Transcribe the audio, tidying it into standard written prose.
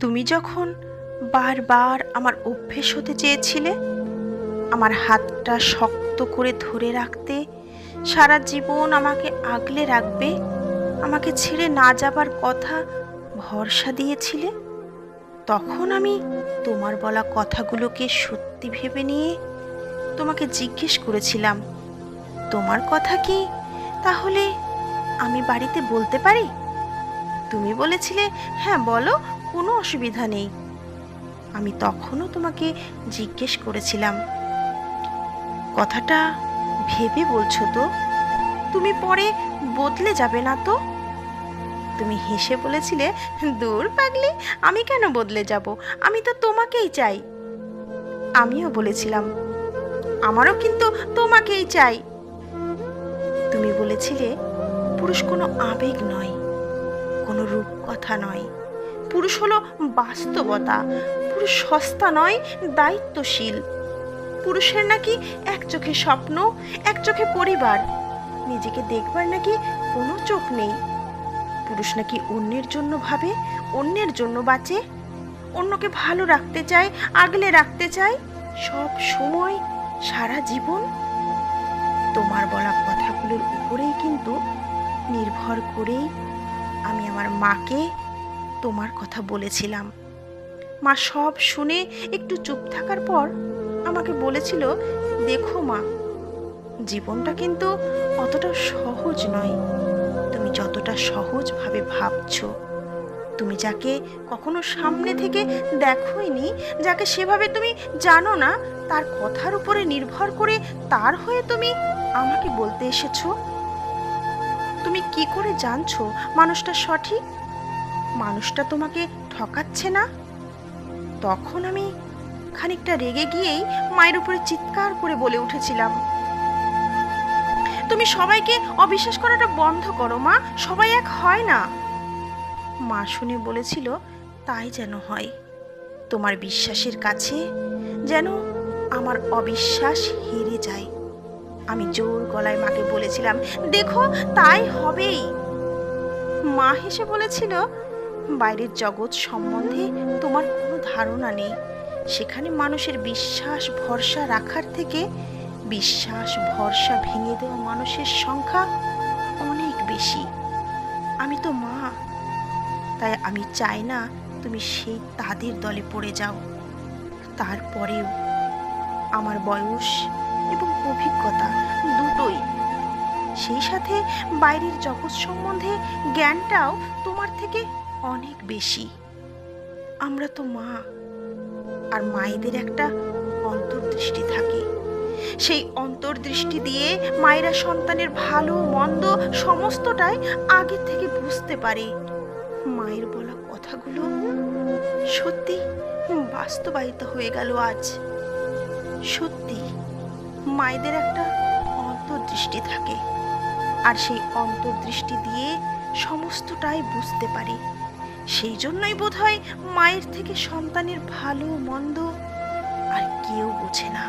তুমি যখন বারবার আমার অভ্যেস হতে চেয়েছিলে, আমার হাতটা শক্ত করে ধরে রাখতে, সারা জীবন আমাকে আগলে রাখবে, আমাকে ছেড়ে না যাবার কথা ভরসা দিয়েছিলে, তখন আমি তোমার বলা কথাগুলোকে সত্যি ভেবে নিয়ে তোমাকে জিজ্ঞেস করেছিলাম, তোমার কথা কি তাহলে আমি বাড়িতে বলতে পারি? তুমি বলেছিলে, হ্যাঁ বলো, কোনো অসুবিধা নেই। আমি তখনও তোমাকে জিজ্ঞেস করেছিলাম, কথাটা ভেবে বলছো তো? তুমি পরে বদলে যাবে না তো? তুমি হেসে বলেছিলে, দূর পাগলি, আমি কেন বদলে যাব, আমি তো তোমাকেই চাই। আমিও বলেছিলাম, আমারও কিন্তু তোমাকেই চাই। তুমি বলেছিলে, পুরুষ কোনো আবেগ নয়, কোনো রূপকথা নয়, পুরুষ হলো বাস্তবতা, পুরুষ সস্তা নয়, দায়িত্বশীল। পুরুষের নাকি এক চোখে স্বপ্ন, এক চোখে পরিবার, নিজেকে দেখবার নাকি কোনো চোখ নেই। পুরুষ নাকি অন্যের জন্য ভাবে, অন্যের জন্য বাঁচে, অন্যকে ভালো রাখতে চায়, আগলে রাখতে চায়, সব সময়, সারা জীবন। তোমার বলা কথাগুলোর উপরেই কিন্তু নির্ভর করেই আমি আমার মাকে তোমার কথা বলেছিলাম। মা সব শুনে একটু চুপ থাকার পর আমাকে বলেছিল, দেখো মা, জীবনটা কিন্তু অতটা সহজ নয় তুমি যতটা সহজভাবে ভাবছো। তুমি যাকে কখনো সামনে থেকে দেখোইনি, যাকে সেভাবে তুমি জানো না, তার কথার উপরে নির্ভর করে তার হয়ে তুমি আমাকে বলতে এসেছো। তুমি কি করে জানছো মানুষটা সঠিক, মানুষটা তোমাকে ঠকাচ্ছে না? তখন আমি খানিকটা রেগে গিয়েই মায়ের উপরে চিৎকার করে বলে উঠেছিলাম, তুমি সবাইকে অবিশ্বাস করাটা বন্ধ করো মা, সবাই এক হয় না। মা শুনে বলেছিল, তাই যেন হয়। তোমার বিশ্বাসের কাছে যেন আমার অবিশ্বাস হেরে যায়। আমি জোর গলায় মাকে বলেছিলাম, দেখো তাই হবেই। মা হেসে বলেছিল, বাইরের জগৎ সম্বন্ধে তোমার কোনো ধারণা নেই, সেখানে মানুষের বিশ্বাস ভরসা রাখার থেকে বিশ্বাস ভরসা ভেঙে দেওয়া মানুষের সংখ্যা অনেক বেশি। আমি তো মা, তাই আমি চাই না তুমি সেই তাদের দলে পড়ে যাও। তারপরেও আমার বয়স এবং অভিজ্ঞতা দুটোই, সেই সাথে বাইরের জগৎ সম্বন্ধে জ্ঞানটাও তোমার থেকে অনেক বেশি। আমরা তো মা, আর মায়েদের একটা অন্তর্দৃষ্টি থাকে, সেই অন্তর্দৃষ্টি দিয়ে মায়েরা সন্তানের ভালো মন্দ সমস্তটাই আগে থেকে বুঝতে পারে। মায়ের বলা কথাগুলো সত্যি বাস্তবায়িত হয়ে গেল আজ। সত্যি মায়েদের একটা অন্তর্দৃষ্টি থাকে, আর সেই অন্তর্দৃষ্টি দিয়ে সমস্তটাই বুঝতে পারে। সেই জন্যই বোধহয় মায়ের থেকে সন্তানের ভালো মন্দ আর কেউ বোঝে না।